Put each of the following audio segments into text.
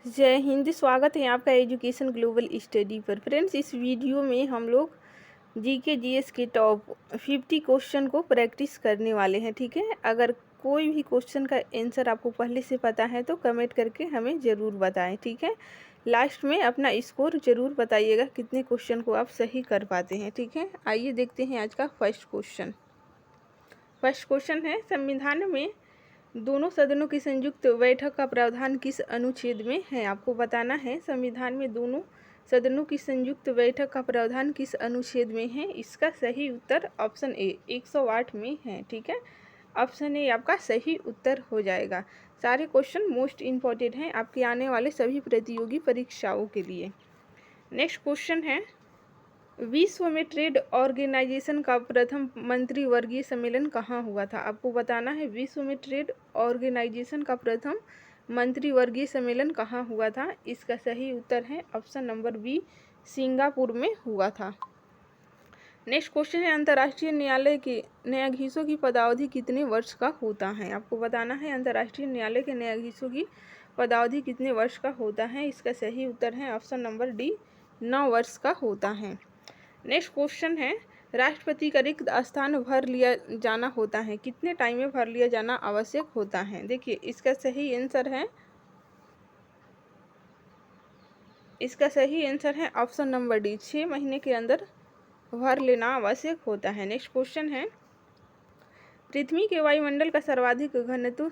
जय हिंद। स्वागत है आपका एजुकेशन ग्लोबल स्टडी पर। फ्रेंड्स, इस वीडियो में हम लोग जीके जीएस के टॉप 50 क्वेश्चन को प्रैक्टिस करने वाले हैं। ठीक है, अगर कोई भी क्वेश्चन का आंसर आपको पहले से पता है तो कमेंट करके हमें ज़रूर बताएं। ठीक है, लास्ट में अपना स्कोर ज़रूर बताइएगा कितने क्वेश्चन को आप सही कर पाते हैं। ठीक है, आइए देखते हैं आज का फर्स्ट क्वेश्चन। फर्स्ट क्वेश्चन है, संविधान में दोनों सदनों की संयुक्त बैठक का प्रावधान किस अनुच्छेद में है? आपको बताना है संविधान में दोनों सदनों की संयुक्त बैठक का प्रावधान किस अनुच्छेद में है। इसका सही उत्तर ऑप्शन ए 108 में है। ठीक है, ऑप्शन ए आपका सही उत्तर हो जाएगा। सारे क्वेश्चन मोस्ट इम्पॉर्टेंट हैं आपके आने वाले सभी प्रतियोगी परीक्षाओं के लिए। नेक्स्ट क्वेश्चन है, विश्व में ट्रेड ऑर्गेनाइजेशन का प्रथम मंत्रिवर्गीय सम्मेलन कहाँ हुआ था? आपको बताना है विश्व में ट्रेड ऑर्गेनाइजेशन का प्रथम मंत्रिवर्गीय सम्मेलन कहाँ हुआ था। इसका सही उत्तर है ऑप्शन नंबर बी, सिंगापुर में हुआ था। नेक्स्ट क्वेश्चन है, अंतर्राष्ट्रीय न्यायालय के न्यायाधीशों की पदावधि कितने वर्ष का होता है? आपको बताना है अंतर्राष्ट्रीय न्यायालय के न्यायाधीशों की पदावधि कितने वर्ष का होता है। इसका सही उत्तर है ऑप्शन नंबर डी, 9 वर्ष का होता है। नेक्स्ट क्वेश्चन है, राष्ट्रपति का रिक्त स्थान भर लिया जाना होता है कितने टाइम में भर लिया जाना आवश्यक होता है? देखिए, इसका सही आंसर है ऑप्शन नंबर डी, 6 महीने के अंदर भर लेना आवश्यक होता है। नेक्स्ट क्वेश्चन है, पृथ्वी के वायुमंडल का सर्वाधिक घनत्व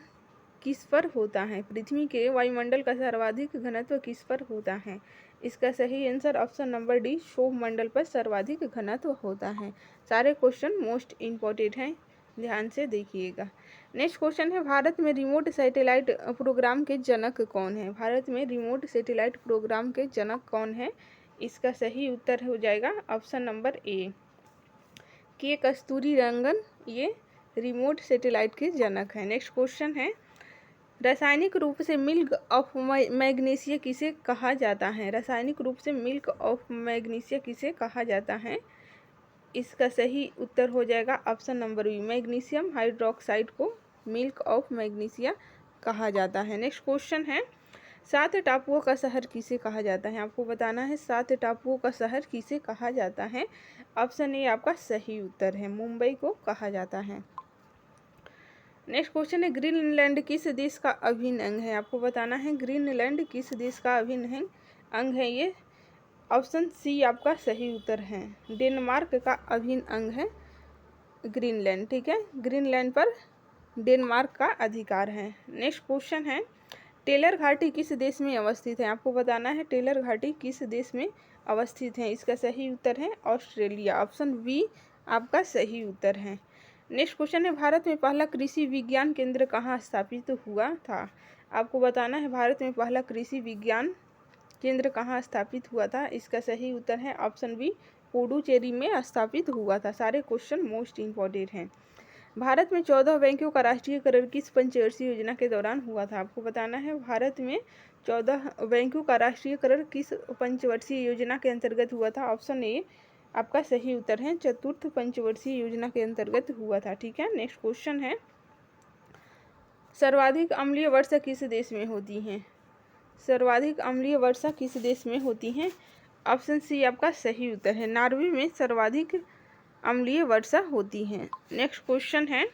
किस पर होता है? पृथ्वी के वायुमंडल का सर्वाधिक घनत्व किस पर होता है? इसका सही आंसर ऑप्शन नंबर डी, क्षोभ मंडल पर सर्वाधिक घनत्व होता है। सारे क्वेश्चन मोस्ट इम्पॉर्टेंट हैं, ध्यान से देखिएगा। नेक्स्ट क्वेश्चन है, भारत में रिमोट सैटेलाइट प्रोग्राम के जनक कौन है? भारत में रिमोट सैटेलाइट प्रोग्राम के जनक कौन है? इसका सही उत्तर हो जाएगा ऑप्शन नंबर ए, के कस्तूरीरंगन, ये रिमोट सैटेलाइट के जनक हैं। नेक्स्ट क्वेश्चन है, रासायनिक रूप से मिल्क ऑफ मैग्नीशिया किसे कहा जाता है? रासायनिक रूप से मिल्क ऑफ मैग्नीशिया किसे कहा जाता है? इसका सही उत्तर हो जाएगा option number B, magnesium hydroxide को मिल्क ऑफ मैग्नीशिया कहा जाता है। नेक्स्ट क्वेश्चन है, 7 टापुओं का शहर किसे कहा जाता है? आपको बताना है 7 टापुओं का शहर किसे कहा जाता है। ऑप्शन ए आपका सही उत्तर है, मुंबई को कहा जाता है। नेक्स्ट क्वेश्चन है, ग्रीनलैंड किस देश का अभिन्न अंग है? आपको बताना है ग्रीनलैंड किस देश का अभिन्न अंग है। ये ऑप्शन सी आपका सही उत्तर है, डेनमार्क का अभिन्न अंग है ग्रीनलैंड। ठीक है, ग्रीनलैंड पर डेनमार्क का अधिकार है। नेक्स्ट क्वेश्चन है, टेलर घाटी किस देश में अवस्थित है? आपको बताना है टेलर घाटी किस देश में अवस्थित है। इसका सही उत्तर है ऑस्ट्रेलिया, ऑप्शन बी आपका सही उत्तर है। नेक्स्ट क्वेश्चन है, भारत में पहला कृषि विज्ञान केंद्र कहाँ स्थापित हुआ था? आपको बताना है भारत में पहला कृषि विज्ञान केंद्र कहाँ स्थापित हुआ था। इसका सही उत्तर है ऑप्शन बी, पुडुचेरी में स्थापित हुआ था। सारे क्वेश्चन मोस्ट इम्पॉर्टेंट हैं। भारत में 14 बैंकों का राष्ट्रीयकरण किस पंचवर्षीय योजना के दौरान हुआ था? आपको बताना है भारत में 14 बैंकों का राष्ट्रीयकरण किस पंचवर्षीय योजना के अंतर्गत हुआ था। ऑप्शन ए आपका सही उत्तर है, चतुर्थ पंचवर्षीय योजना के अंतर्गत हुआ था। ठीक है, नेक्स्ट क्वेश्चन है, सर्वाधिक अम्लीय वर्षा किस देश में होती है? सर्वाधिक अम्लीय वर्षा किस देश में होती है? ऑप्शन सी आपका सही उत्तर है, नॉर्वे में सर्वाधिक अम्लीय वर्षा होती है। नेक्स्ट क्वेश्चन है,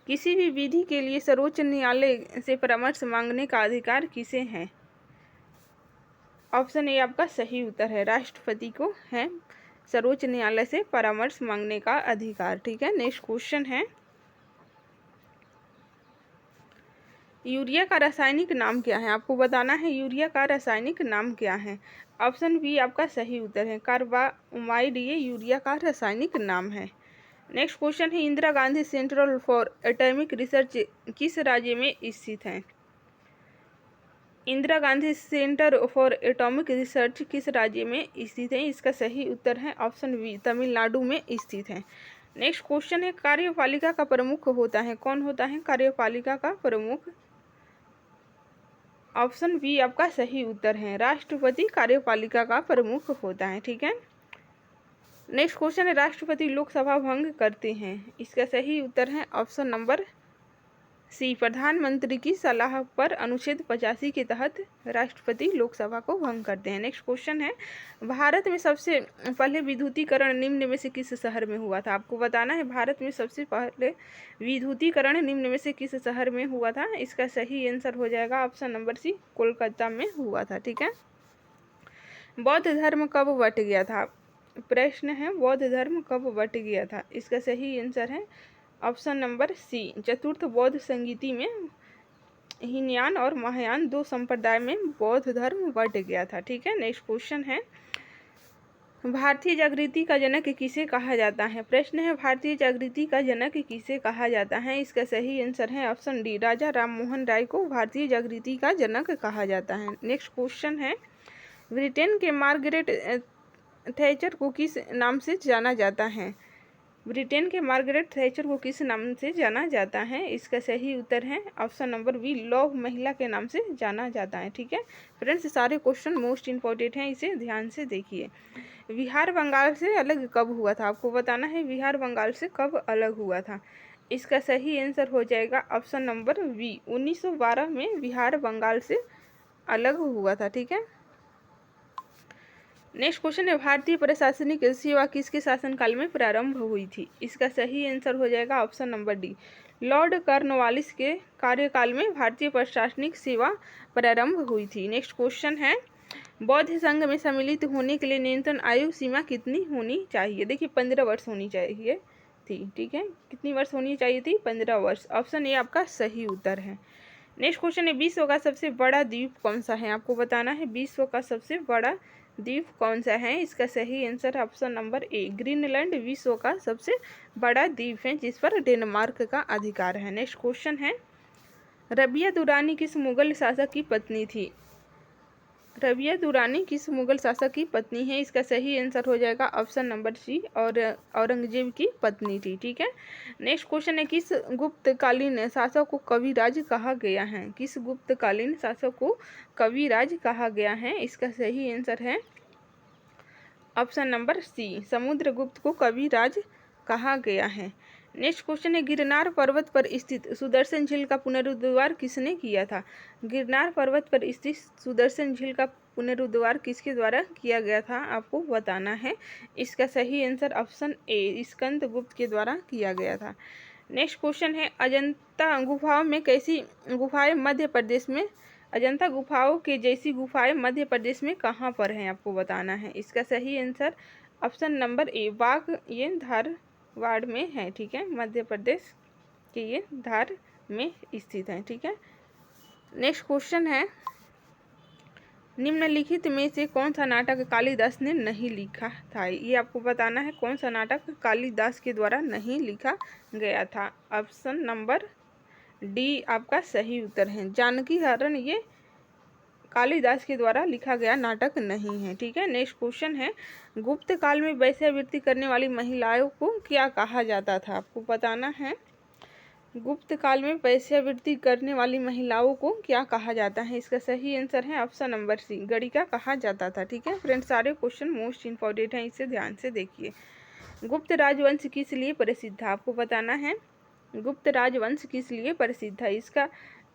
किसी भी विधि के लिए सर्वोच्च न्यायालय से परामर्श मांगने का अधिकार किसे है? ऑप्शन ए आपका सही उत्तर है, राष्ट्रपति को है सर्वोच्च न्यायालय से परामर्श मांगने का अधिकार। ठीक है, नेक्स्ट क्वेश्चन है, यूरिया का रासायनिक नाम क्या है? आपको बताना है यूरिया का रासायनिक नाम क्या है। ऑप्शन बी आपका सही उत्तर है, कार्बामाइड, ये यूरिया का रासायनिक नाम है। नेक्स्ट क्वेश्चन है, Indira Gandhi centre for atomic research किस राज्य में स्थित है? Indira Gandhi centre for atomic research किस राज्य में स्थित है? इसका सही उत्तर है ऑप्शन बी, तमिलनाडु में स्थित है। नेक्स्ट क्वेश्चन है, कार्यपालिका का प्रमुख होता है, कौन होता है कार्यपालिका का प्रमुख? ऑप्शन बी आपका सही उत्तर है, राष्ट्रपति कार्यपालिका का प्रमुख होता है। ठीक है, नेक्स्ट क्वेश्चन है, राष्ट्रपति लोकसभा भंग करते हैं। इसका सही उत्तर है ऑप्शन नंबर सी, प्रधानमंत्री की सलाह पर अनुच्छेद 85 के तहत राष्ट्रपति लोकसभा को भंग करते हैं। नेक्स्ट क्वेश्चन है, भारत में सबसे पहले विद्युतीकरण निम्न में से किस शहर में हुआ था? आपको बताना है भारत में सबसे पहले विद्युतीकरण निम्न में से किस शहर में हुआ था? इसका सही आंसर हो जाएगा ऑप्शन नंबर सी, कोलकाता में हुआ था। ठीक है। बौद्ध धर्म कब बट गया था? प्रश्न है, बौद्ध धर्म कब बट गया था? इसका सही आंसर है ऑप्शन नंबर सी, चतुर्थ बौद्ध संगीति में हीनयान और महायान दो संप्रदाय में बौद्ध धर्म बट गया था। ठीक है। नेक्स्ट क्वेश्चन है, भारतीय जागृति का जनक किसे कहा जाता है? प्रश्न है, भारतीय जागृति का जनक किसे कहा जाता है? इसका सही आंसर है ऑप्शन डी, राजा राम मोहन राय को भारतीय जागृति का जनक कहा जाता है। नेक्स्ट क्वेश्चन है, ब्रिटेन के मार्गरेट थैचर को किस नाम से जाना जाता है? ब्रिटेन के मार्गरेट थैचर को किस नाम से जाना जाता है? इसका सही उत्तर है ऑप्शन नंबर बी, लौह महिला के नाम से जाना जाता है। ठीक है फ्रेंड्स, सारे क्वेश्चन मोस्ट इंपॉर्टेंट हैं, इसे ध्यान से देखिए। बिहार बंगाल से अलग कब हुआ था? आपको बताना है बिहार बंगाल से कब अलग हुआ था। इसका सही आंसर हो जाएगा ऑप्शन नंबर बी, 1912 में बिहार बंगाल से अलग हुआ था। ठीक है। नेक्स्ट क्वेश्चन है, भारतीय प्रशासनिक सेवा किसके शासनकाल में प्रारंभ हुई थी? इसका सही आंसर हो जाएगा option number D, Lord Cornwallis के कार्यकाल में भारतीय प्रशासनिक सेवा प्रारंभ हुई थी। नेक्स्ट क्वेश्चन है, बौद्ध संघ में सम्मिलित होने के लिए न्यूनतम आयु सीमा कितनी होनी चाहिए? देखिए 15 वर्ष होनी चाहिए थी। ठीक है, कितनी वर्ष होनी चाहिए थी? 15 वर्ष। ऑप्शन ए आपका सही उत्तर है। नेक्स्ट क्वेश्चन है, विश्व का सबसे बड़ा द्वीप कौन सा है? आपको बताना है विश्व का सबसे बड़ा द्वीप कौन सा है? इसका सही answer option number A, Greenland विश्व का सबसे बड़ा द्वीप है जिस पर डेनमार्क का अधिकार है। नेक्स्ट क्वेश्चन है, रबिया दुरानी किस मुगल शासक की पत्नी थी? रबिया दुरानी किस मुगल शासक की पत्नी है? इसका सही आंसर हो जाएगा ऑप्शन नंबर सी, और औरंगजेब की पत्नी थी। ठीक है। नेक्स्ट क्वेश्चन है, किस गुप्तकालीन शासक को कविराज कहा गया है? किस गुप्तकालीन शासक को कविराज कहा गया है? इसका सही आंसर है ऑप्शन नंबर सी, समुद्रगुप्त को कविराज कहा गया है। नेक्स्ट क्वेश्चन है, गिरनार पर्वत पर स्थित सुदर्शन झील का पुनरुद्धार किसने किया था? गिरनार पर्वत पर स्थित सुदर्शन झील का पुनरुद्धार किसके द्वारा किया गया था? आपको बताना है। इसका सही आंसर ऑप्शन ए, स्कंदगुप्त के द्वारा किया गया था। नेक्स्ट क्वेश्चन है, अजंता गुफाओं में कैसी गुफाएं मध्य प्रदेश में, अजंता गुफाओं के जैसी गुफाएं मध्य प्रदेश में कहाँ पर हैं? आपको बताना है। इसका सही आंसर ऑप्शन नंबर ए, बाघ, ये धारवाड़ में है। ठीक है, मध्य प्रदेश के ये धार में स्थित है। ठीक है। नेक्स्ट क्वेश्चन है, निम्नलिखित में से कौन सा नाटक कालिदास ने नहीं लिखा था? ये आपको बताना है, कौन सा नाटक कालिदास के द्वारा नहीं लिखा गया था। ऑप्शन नंबर डी आपका सही उत्तर है, जानकी हरण ये कालिदास के द्वारा लिखा गया नाटक नहीं है। ठीक है। नेक्स्ट क्वेश्चन है, गुप्त काल में वेश्यावृत्ति करने वाली महिलाओं को क्या कहा जाता था? आपको बताना है, गुप्त काल में वेश्यावृत्ति करने वाली महिलाओं को क्या कहा जाता है? इसका सही आंसर है ऑप्शन नंबर सी, गणिका कहा जाता था। ठीक है फ्रेंड्स, सारे क्वेश्चन मोस्ट इंपॉर्टेंट हैं, इसे ध्यान से देखिए। गुप्त राजवंश किस लिए प्रसिद्ध था? आपको बताना है, गुप्त राजवंश किस लिए प्रसिद्ध था? इसका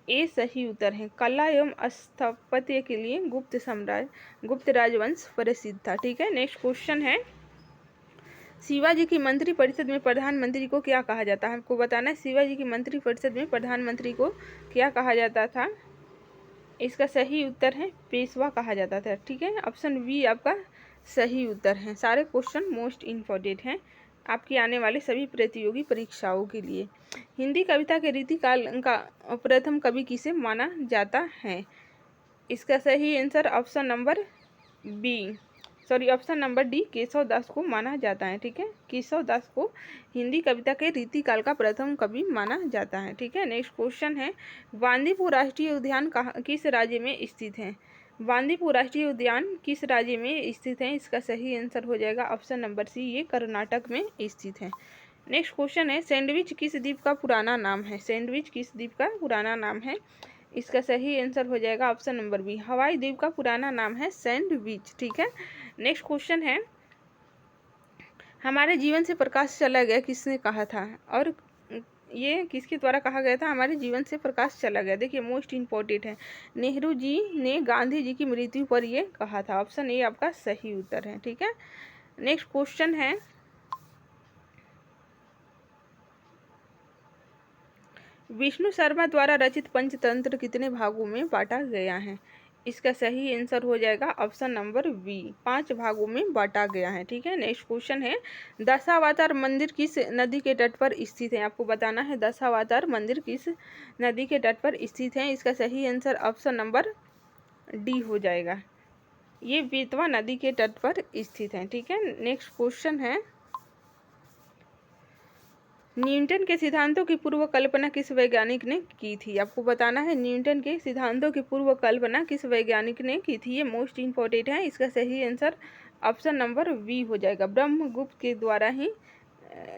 ए सही उत्तर है, कला एवं स्थापत्य के लिए गुप्त राजवंश प्रसिद्ध था। ठीक है। नेक्स्ट क्वेश्चन है, शिवाजी की मंत्री परिषद में प्रधानमंत्री को क्या कहा जाता है? आपको बताना है, शिवाजी की मंत्री परिषद में प्रधानमंत्री को क्या कहा जाता था? इसका सही उत्तर है पेशवा कहा जाता था। ठीक है, ऑप्शन बी आपका सही उत्तर है। सारे क्वेश्चन मोस्ट इम्पोर्टेंट हैं आपकी आने वाले सभी प्रतियोगी परीक्षाओं के लिए। हिंदी कविता के रीतिकाल का प्रथम कवि किसे माना जाता है? इसका सही answer option number D, Keshav Das को माना जाता है। ठीक है, केशव दास को हिंदी कविता के रीतिकाल का प्रथम कवि माना जाता है। ठीक है। नेक्स्ट क्वेश्चन है, बांदीपुर राष्ट्रीय उद्यान किस राज्य में स्थित है? बांदीपुर राष्ट्रीय उद्यान किस राज्य में स्थित है? इसका सही आंसर हो जाएगा ऑप्शन नंबर सी, ये कर्नाटक में स्थित है। नेक्स्ट क्वेश्चन है, सैंडविच किस द्वीप का पुराना नाम है? सैंडविच किस द्वीप का पुराना नाम है? इसका सही आंसर हो जाएगा ऑप्शन नंबर बी, हवाई द्वीप का पुराना नाम है सैंडविच। ठीक है। नेक्स्ट क्वेश्चन है, हमारे जीवन से प्रकाश चला गया किसने कहा था? और ये किसके द्वारा कहा गया था? हमारे जीवन से प्रकाश चला गया। देखिए मोस्ट इम्पोर्टेंट है, नेहरू जी ने गांधी जी की मृत्यु पर ये कहा था। ऑप्शन ए आपका सही उत्तर है। ठीक है, नेक्स्ट क्वेश्चन है, विष्णु शर्मा द्वारा रचित पंचतंत्र कितने भागों में बांटा गया है? इसका सही आंसर हो जाएगा ऑप्शन नंबर बी, 5 भागों में बांटा गया है। ठीक है, नेक्स्ट क्वेश्चन है, दशावतार मंदिर किस नदी के तट पर स्थित है? आपको बताना है दशावतार मंदिर किस नदी के तट पर स्थित है। इसका सही आंसर ऑप्शन नंबर डी हो जाएगा, ये बेतवा नदी के तट पर स्थित है। ठीक है, नेक्स्ट क्वेश्चन है, न्यूटन के सिद्धांतों की पूर्व कल्पना किस वैज्ञानिक ने की थी? आपको बताना है न्यूटन के सिद्धांतों की पूर्व कल्पना किस वैज्ञानिक ने की थी। ये मोस्ट इम्पोर्टेंट है। इसका सही आंसर ऑप्शन नंबर बी हो जाएगा, ब्रह्मगुप्त के द्वारा ही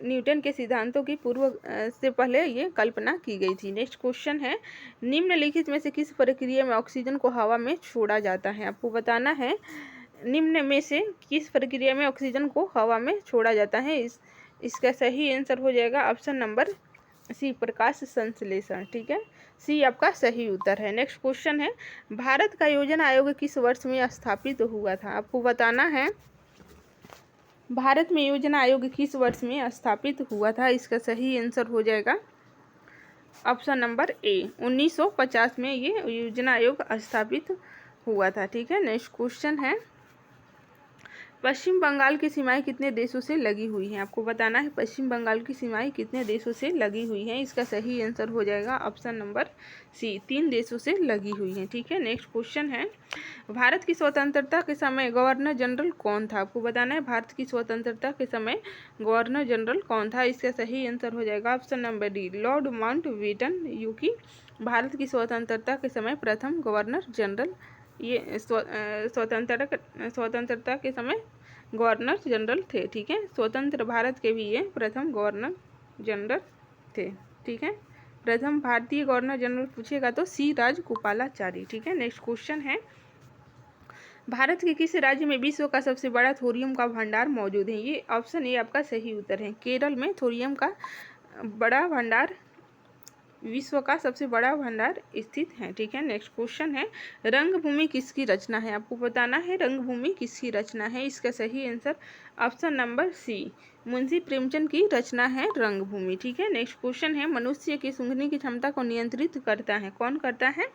न्यूटन के सिद्धांतों की पूर्व से पहले ये कल्पना की गई थी। नेक्स्ट क्वेश्चन है, निम्नलिखित में से किस प्रक्रिया में ऑक्सीजन को हवा में छोड़ा जाता है? आपको बताना है निम्न में से किस प्रक्रिया में ऑक्सीजन को हवा में छोड़ा जाता है। इसका सही आंसर हो जाएगा ऑप्शन नंबर सी, प्रकाश संश्लेषण। ठीक है, सी आपका सही उत्तर है। नेक्स्ट क्वेश्चन है, भारत का योजना आयोग किस वर्ष में स्थापित हुआ था? आपको बताना है भारत में योजना आयोग किस वर्ष में स्थापित हुआ था। इसका सही आंसर हो जाएगा ऑप्शन नंबर ए, 1950 में ये योजना आयोग स्थापित हुआ था। ठीक है, नेक्स्ट क्वेश्चन है, पश्चिम बंगाल की सीमाएं कितने देशों से लगी हुई हैं? आपको बताना है पश्चिम बंगाल की सीमाएं कितने देशों से लगी हुई हैं। इसका सही आंसर हो जाएगा ऑप्शन नंबर सी, 3 देशों से लगी हुई हैं। ठीक है, नेक्स्ट क्वेश्चन है, भारत की स्वतंत्रता के समय गवर्नर जनरल कौन था? आपको बताना है भारत की स्वतंत्रता के समय गवर्नर जनरल कौन था। इसका सही आंसर हो जाएगा option number D, Lord Mountbatten, यूकी भारत की स्वतंत्रता के समय प्रथम गवर्नर जनरल, ये स्वतंत्रता के समय गवर्नर जनरल थे। ठीक है, स्वतंत्र भारत के भी ये प्रथम गवर्नर जनरल थे। ठीक है, प्रथम भारतीय गवर्नर जनरल पूछेगा तो सी राजगोपालाचारी। ठीक है, नेक्स्ट क्वेश्चन है, भारत के किस राज्य में विश्व का सबसे बड़ा थोरियम का भंडार मौजूद है? ये ऑप्शन ए आपका सही उत्तर है, केरल में थोरियम का बड़ा भंडार, विश्व का सबसे बड़ा भंडार स्थित है। ठीक है, नेक्स्ट क्वेश्चन है, रंगभूमि किसकी रचना है? आपको बताना है रंगभूमि किसकी रचना है। इसका सही answer option number C, Munshi Premchand की रचना है रंगभूमि। ठीक है, नेक्स्ट क्वेश्चन है, मनुष्य की सूंघने की क्षमता को नियंत्रित करता है, कौन करता है?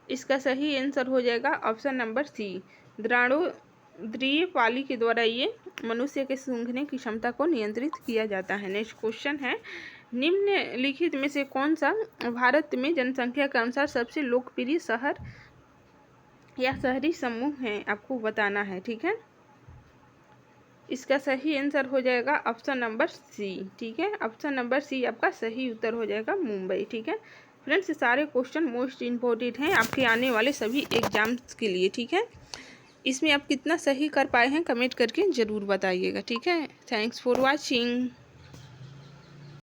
इसका सही आंसर हो जाएगा ऑप्शन नंबर सी, द्वितीय पाली के द्वारा ये मनुष्य के सूंघने की क्षमता को नियंत्रित किया जाता है। नेक्स्ट क्वेश्चन है, निम्नलिखित में से कौन सा भारत में जनसंख्या के अनुसार सबसे लोकप्रिय शहर या शहरी समूह है? आपको बताना है। ठीक है, इसका सही आंसर हो जाएगा ऑप्शन नंबर सी। ठीक है, ऑप्शन नंबर सी आपका सही उत्तर हो जाएगा, मुंबई। ठीक है फ्रेंड्स, सारे क्वेश्चन मोस्ट इम्पोर्टेंट हैं आपके आने वाले सभी एग्जाम्स के लिए। ठीक है, इसमें आप कितना सही कर पाए हैं कमेंट करके ज़रूर बताइएगा। ठीक है, थैंक्स फॉर वॉचिंग।